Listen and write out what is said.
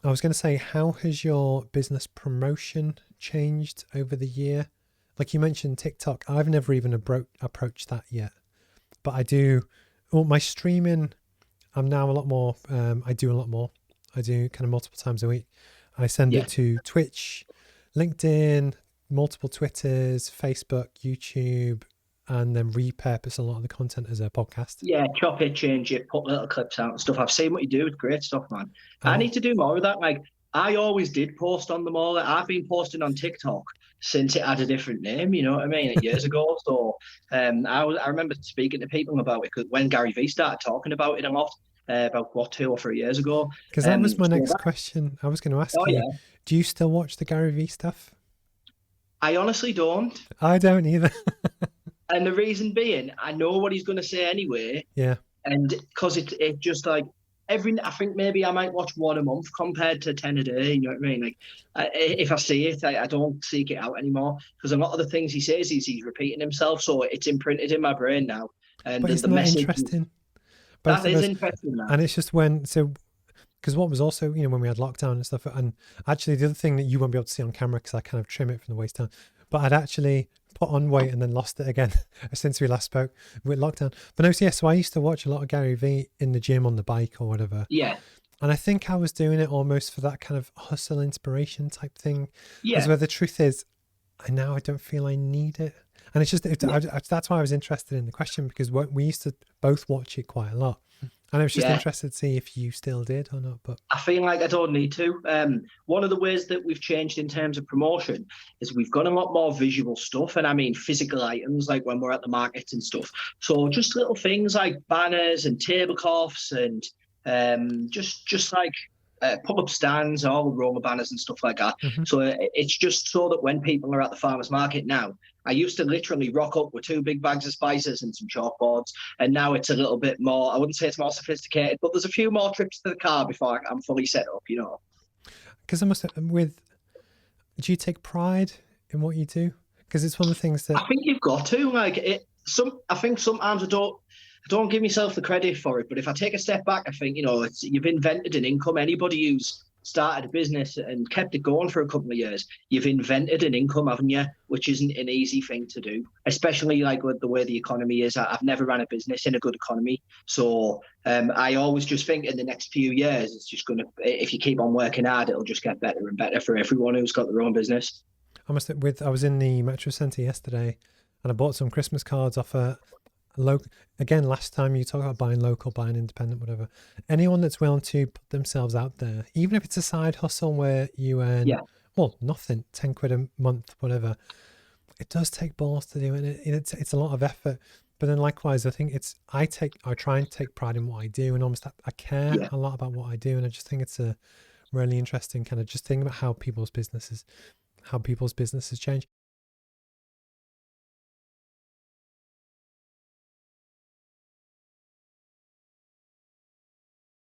I was going to say, how has your business promotion changed over the year? Like you mentioned TikTok, I've never even approached that yet, but I do. Well, my streaming, I'm now a lot more. I do a lot more. I do kind of multiple times a week. I send Yeah. it to Twitch, LinkedIn, multiple Twitters, Facebook, YouTube, and then repurpose a lot of the content as a podcast. Yeah, chop it, change it, put little clips out and stuff. I've seen what you do. It's great stuff, man. I And need to do more of that. Like, I always did post on them all. Like, I've been posting on TikTok since it had a different name, you know what I mean, like years ago. So I remember speaking to people about it because when Garyvee started talking about it a lot, about what, 2 or 3 years ago. because that was my So next that, question. I was going to ask oh you, yeah, do you still watch the Garyvee stuff? I honestly don't. I don't either. And the reason being, I know what he's going to say anyway. Yeah. And because it just like I think maybe I might watch one a month compared to 10 a day. You know what I mean? Like, if I see it, I don't seek it out anymore because a lot of the things he says he's repeating himself. So it's imprinted in my brain now. And But the isn't that message interesting? Both that of is us. interesting now. And it's just because what was also, when we had lockdown and stuff, and actually the other thing that you won't be able to see on camera because I kind of trim it from the waist down, but I'd actually put on weight and then lost it again since we last spoke with lockdown. But no, so yeah, so I used to watch a lot of Garyvee in the gym on the bike or whatever. Yeah, And I think I was doing it almost for that kind of hustle inspiration type thing. As yeah, where the truth is, I don't feel I need it. And it's just, yeah, that's why I was interested in the question because we used to both watch it quite a lot. And I was just yeah. interested to see if you still did or not. But I feel like I don't need to. One of the ways that we've changed in terms of promotion is we've got a lot more visual stuff, and I mean physical items, like when we're at the markets and stuff. So just little things like banners and tablecloths and just like pop-up stands, all Roma banners and stuff like that. mhm. So it's just so that when people are at the farmers market now, I used to literally rock up with 2 big bags of spices and some chalkboards, and now it's a little bit more. I wouldn't say it's more sophisticated, but there's a few more trips to the car before I'm fully set up. You know. Because I must do you take pride in what you do? Because it's one of the things that, I think you've got to like it. I think sometimes I don't give myself the credit for it, but if I take a step back, I think you've invented an income. Anybody who's started a business and kept it going for a couple of years, you've invented an income, haven't you? Which isn't an easy thing to do, especially like with the way the economy is. I've never run a business in a good economy, so I always just think in the next few years it's just gonna. If you keep on working hard, it'll just get better and better for everyone who's got their own business. I was in the Metro Centre yesterday and I bought some Christmas cards off a local. Again, last time you talk about buying local, buying independent, whatever. Anyone that's willing to put themselves out there, even if it's a side hustle where you earn, Yeah, well, nothing, 10 quid a month, whatever. It does take balls to do it. It's a lot of effort. But then likewise, I think I try and take pride in what I do and almost I care yeah. a lot about what I do. And I just think it's a really interesting kind of just thinking about how people's businesses change.